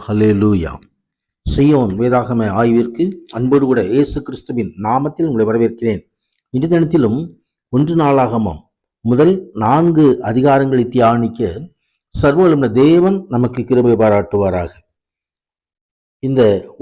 ஹல்லேலூயா. சீயோன் வேதாகம ஆய்விற்கு அன்போடு கூட இயேசு கிறிஸ்துவின் நாமத்தில் உங்களை வரவேற்கிறேன். இன்று தினத்திலும் 1 நாளாகமம் முதல் 4 அதிகாரங்களை தியானிக்க சர்வவல்லமை தேவன் நமக்கு கிருபை பாராட்டுவாராக. இந்த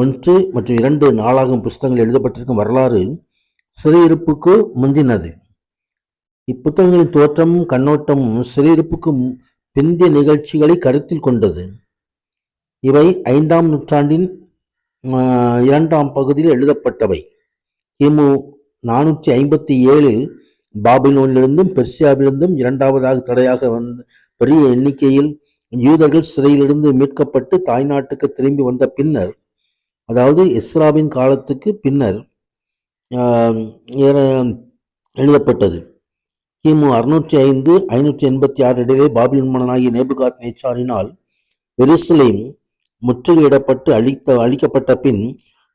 1 மற்றும் 2 நாளாகம புஸ்தகங்கள் எழுதப்பட்டிருக்கும் வரலாறு சிறையிருப்புக்கு முந்தினது. இப்புத்தகங்களின் தோற்றமும் கண்ணோட்டமும் சிறையிருப்புக்கு பிந்திய நிகழ்ச்சிகளை கருத்தில் கொண்டது. இவை 5ஆம் நூற்றாண்டின் 2ஆம் பகுதியில் எழுதப்பட்டவை. கிமு 457 பாபிலோனிலிருந்தும் பெர்சியாவிலிருந்தும் இரண்டாவதாக தடையாக வந்த பெரிய எண்ணிக்கையில் யூதர்கள் சிறையிலிருந்து மீட்கப்பட்டு தாய்நாட்டுக்கு திரும்பி வந்த பின்னர், அதாவது எஸ்ராவின் காலத்துக்கு பின்னர் எழுதப்பட்டது. கிமு 605 586 இடையே பாபிலோன் மன்னனாகிய நேபுகாத் நேச்சாரினால் எருசலேம் முற்றுகையிடப்பட்டு அழிக்கப்பட்ட பின்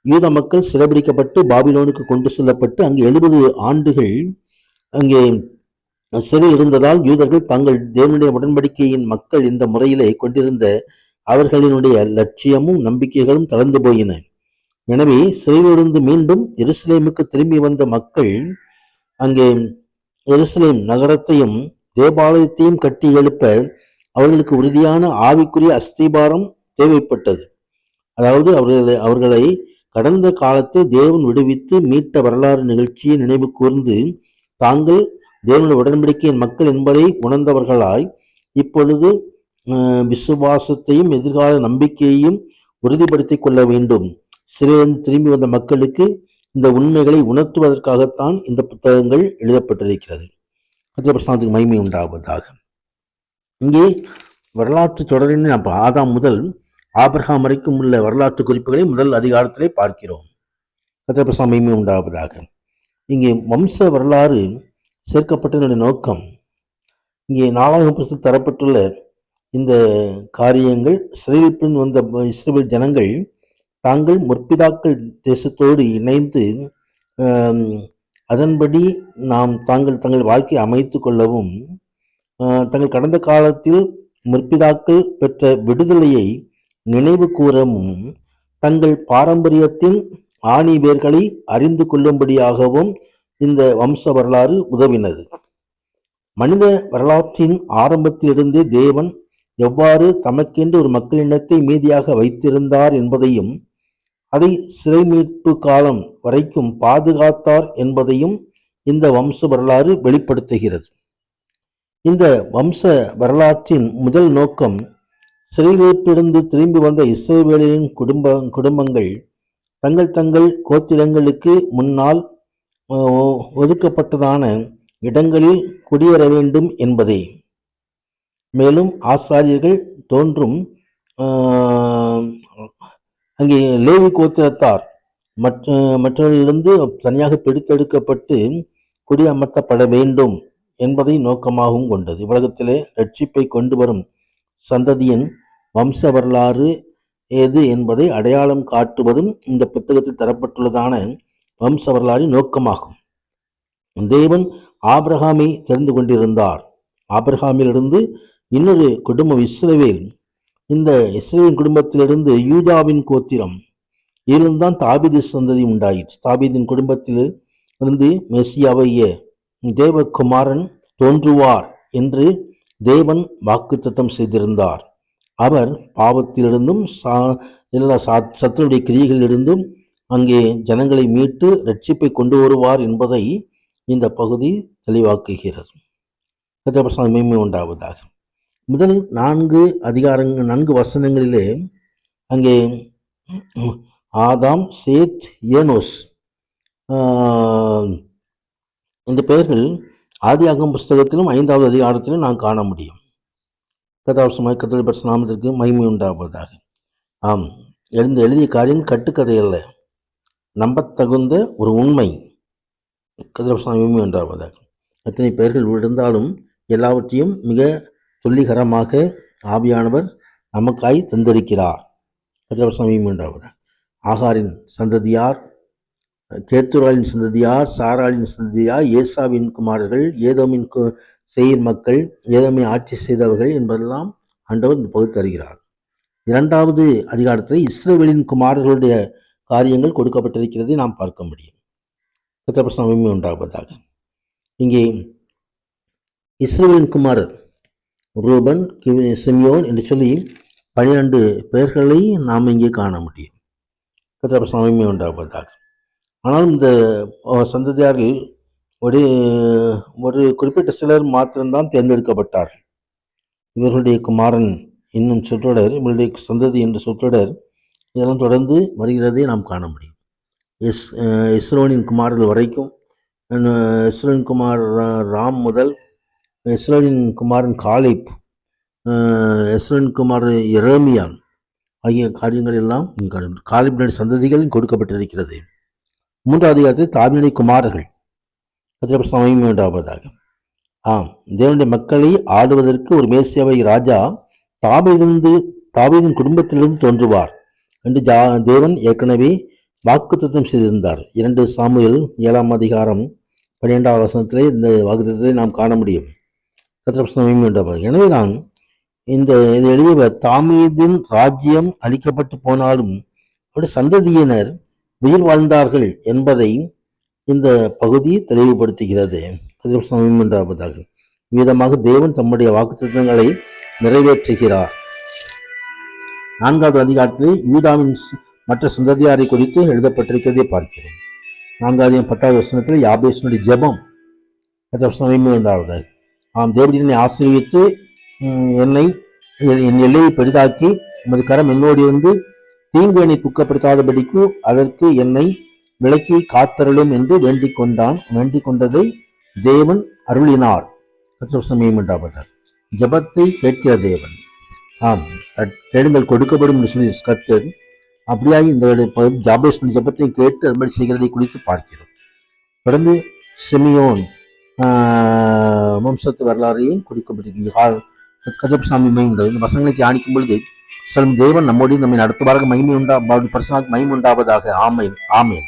யூத மக்கள் சிறைபிடிக்கப்பட்டு பாபிலோனுக்கு கொண்டு செல்லப்பட்டு அங்கு 70 ஆண்டுகள் அங்கே சிறை இருந்ததால் யூதர்கள் தங்கள் தேவனுடைய உடன்படிக்கையின் மக்கள் இந்த முறையிலே கொண்டிருந்த அவர்களினுடைய லட்சியமும் நம்பிக்கைகளும் தளர்ந்து போயின. எனவே சிறையிலிருந்து மீண்டும் எருசலேமுக்கு திரும்பி வந்த மக்கள் அங்கே எருசலேம் நகரத்தையும் தேவாலயத்தையும் கட்டி எழுப்ப அவர்களுக்கு உறுதியான ஆவிக்குரிய அஸ்திபாரம் தேவைப்பட்டது. அதாவது அவர்களை கடந்த காலத்தில் தேவன் விடுவித்து மீட்ட வரலாறு நிகழ்ச்சியை நினைவு கூர்ந்து தாங்கள் தேவனுடைய உடன்படிக்கையின் மக்கள் என்பதை உணர்ந்தவர்களாய் இப்பொழுது விசுவாசத்தையும் எதிர்கால நம்பிக்கையையும் உறுதிப்படுத்திக் கொள்ள வேண்டும். சிறையிலிருந்து திரும்பி வந்த மக்களுக்கு இந்த உண்மைகளை உணர்த்துவதற்காகத்தான் இந்த புத்தகங்கள் எழுதப்பட்டிருக்கிறது. பிரசாந்தத்துக்கு மகிமை உண்டாவதாக. இங்கே வரலாற்று தொடரின் ஆதாம் முதல் ஆபிரகாம் வரைக்கும் உள்ள வரலாற்று குறிப்புகளை முதல் அதிகாரத்திலே பார்க்கிறோம். கர்த்தருடைய மகிமை உண்டாவதாக. இங்கே வம்ச வரலாறு சேர்க்கப்பட்டதனுடைய நோக்கம், இங்கே 4ஆம் புத்தகத்தில் தரப்பட்டுள்ள இந்த காரியங்கள் சிறையில் வந்த இஸ்ரவேல் ஜனங்கள் தாங்கள் முற்பிதாக்கள் தேசத்தோடு இணைந்து அதன்படி தங்கள் வாழ்க்கையை அமைத்து கொள்ளவும், தங்கள் கடந்த காலத்தில் முற்பிதாக்கள் பெற்ற விடுதலையை நினைவு கூறவும், தங்கள் பாரம்பரியத்தின் ஆணி வேர்களை அறிந்து கொள்ளும்படியாகவும் இந்த வம்ச வரலாறு உதவினது. மனித வரலாற்றின் ஆரம்பத்திலிருந்தே தேவன் எவ்வாறு தமக்கென்று ஒரு மக்களினத்தை மீதியாக வைத்திருந்தார் என்பதையும், அதை சிறை மீட்பு காலம் வரைக்கும் பாதுகாத்தார் என்பதையும் இந்த வம்ச வரலாறு வெளிப்படுத்துகிறது. இந்த வம்ச வரலாற்றின் முதல் நோக்கம், சிறையிலிருந்து திரும்பி வந்த இஸ்ரவேலின் குடும்பங்கள் தங்கள் கோத்திரங்களுக்கு முன்னால் ஒதுக்கப்பட்டதான இடங்களில் குடியேற வேண்டும் என்பதே. மேலும் ஆசாரியர்கள் தோன்றும் அங்கே லேவி கோத்திரத்தார் மற்றவர்களிலிருந்து தனியாக பிடித்தெடுக்கப்பட்டு குடியமர்த்தப்பட வேண்டும் என்பதை நோக்கமாகவும் கொண்டது. உலகத்திலே ரட்சிப்பை கொண்டு வரும் சந்ததியின் வம்ச வரலாறு எது என்பதை அடையாளம் காட்டுவதும் இந்த புத்தகத்தில் தரப்பட்டுள்ளதான வம்ச வரலாறு நோக்கமாகும். தேவன் ஆபிரகாமை தெரிந்து கொண்டிருந்தார். ஆபிரகாமிலிருந்து இன்னொரு குடும்பம் இஸ்ரவேல். இந்த இஸ்ரவேல் குடும்பத்திலிருந்து யூதாவின் கோத்திரம். இதில்தான் தாவீது சந்ததி உண்டாயிற்று. தாவீதின் குடும்பத்தில் இருந்து மெசியாவைய தேவகுமாரன் தோன்றுவார் என்று தேவன் வாக்குத்தத்தம் செய்திருந்தார். அவர் பாவத்திலிருந்தும் எல்லா சத்துருடைய கிரியைகளிலிருந்தும் அங்கே ஜனங்களை மீட்டு ரட்சிப்பை கொண்டு வருவார் என்பதை இந்த பகுதி தெளிவாக்குகிறது. மேன்மை உண்டாவதாக. முதல் 4 வசனங்களிலே அங்கே ஆதாம், சேத், ஏனோஸ் இந்த பெயர்கள் ஆதியாகம புஸ்தகத்திலும் 5வது அதிகாரத்திலும் நாம் காண முடியும். கதாவசமாய் கர்த்தருடைய பரிசுத்த நாமத்திற்கு மகிமை உண்டாவதாக. ஆம், எழுதிய காரியம் கட்டுக்கதை அல்ல, நம்பத்தகுந்த ஒரு உண்மை. கர்த்தருடைய மகிமை உண்டாவதாக. எத்தனை பெயர்கள் இருந்தாலும் எல்லாவற்றையும் மிக சொல்லிகரமாக ஆவியானவர் நமக்காய் தந்திருக்கிறார். கர்த்தருடைய மகிமை உண்டாவதாக. ஆகாரின் சந்ததியார், கேத்துராலின் சந்ததியார், சாராளின் சந்ததியார், ஏசாவின் குமாரர்கள், ஏதோமின் செயிர் மக்கள், ஏதோமை ஆட்சி செய்தவர்கள் என்பதெல்லாம் ஆண்டவர் இந்த பகுதி தருகிறார். 2வது அதிகாரத்தில் இஸ்ரவேலின் குமாரர்களுடைய காரியங்கள் கொடுக்கப்பட்டிருக்கிறதை நாம் பார்க்க முடியும். கர்த்தருடைய மகிமை உண்டாவதாக. இங்கே இஸ்ரவேலின் குமாரர் ரூபன், சிமியோன் என்று சொல்லி 12 பெயர்களை நாம் இங்கே காண முடியும். கர்த்தருடைய மகிமை உண்டாவதாக. ஆனால் இந்த சந்ததியாரில் ஒரு குறிப்பிட்ட சிலர் மாத்திரம்தான் தேர்ந்தெடுக்கப்பட்டார்கள். இவர்களுடைய குமாரன் என்னும் சொற்றொடர், இவர்களுடைய சந்ததி என்ற சொற்றொடர் இதெல்லாம் தொடர்ந்து வருகிறதை நாம் காண முடியும். இஸ்ரோனின் குமாரர்கள் வரைக்கும், இஸ்ரோனின் குமார் ராம் முதல் இஸ்ரோனின் குமாரன் காலேப், இஸ்ரோனின் குமார் எரேமியான் ஆகிய காரியங்கள் எல்லாம் காலேபினுடைய சந்ததிகள் கொடுக்கப்பட்டிருக்கிறது. 3வது அதிகாரத்தில் தாவீதுடைய குமாரர்கள். கர்த்தருடைய மகிமை உண்டாவதாக. ஆம், தேவனுடைய மக்களை ஆளுவதற்கு ஒரு மேசியாவை ராஜா தாவீதின் குடும்பத்திலிருந்து தோன்றுவார் என்று தேவன் ஏற்கனவே வாக்குத்தத்தம் செய்திருந்தார். 2 சாமுவேல் 7ஆம் அதிகாரம் 12வது வசனத்திலே இந்த வாக்குத்தத்தத்தை நாம் காண முடியும். கர்த்தருடைய மகிமை உண்டாவதாக. எனவேதான் இந்த எழுதியவர் தாவீதின் ராஜ்யம் அளிக்கப்பட்டு போனாலும் அவருடைய சந்ததியினர் உயிர் வாழ்ந்தார்கள் என்பதை இந்த பகுதி தெளிவுபடுத்துகிறது. விதமாக தேவன் தம்முடைய வாக்குத்தத்தங்களை நிறைவேற்றுகிறார். 4வது அதிகாரத்தில் யூதாவின் மற்ற சந்ததியாரை குறித்து எழுதப்பட்டிருக்கிறதை பார்க்கிறோம். 4வது 10வது வசனத்தில் யாபேசனுடைய ஜெபம். உண்டாவதாக. ஆம், தேவன் என்னை ஆசீர்வித்து என் எல்லையை பெரிதாக்கி உமது கரம் என்னோடு இருந்து தீங்கு என்னை துக்கப்படுத்தாதபடிக்கு அதற்கு என்னை விலக்கி காத்தருளும் என்று வேண்டிக் கொண்டதை தேவன் அருளினார். உண்டாவதாக. ஜபத்தை கேட்கிற தேவன். ஆம், கேளுங்கள் கொடுக்கப்படும் என்று சொல்லி கர்த்தர் அப்படியாக இந்த ஜாபேஸ் ஜபத்தை கேட்டு அறுபடி செய்கிறதை குறித்து பார்க்கிறோம். தொடர்ந்து சிமியோன் வம்சத்து வரலாறையும் குறிக்கப்பட்டிருக்கிறது. கர்த்தருடைய மகிமை இந்த வசனங்களை தியானிக்கும் பொழுது தேவன் நம்மோடு நம்மை நடத்துவார்கள். மகிமை பரிசுத்த மகிமை உண்டாவதாக. ஆமென், ஆமென்.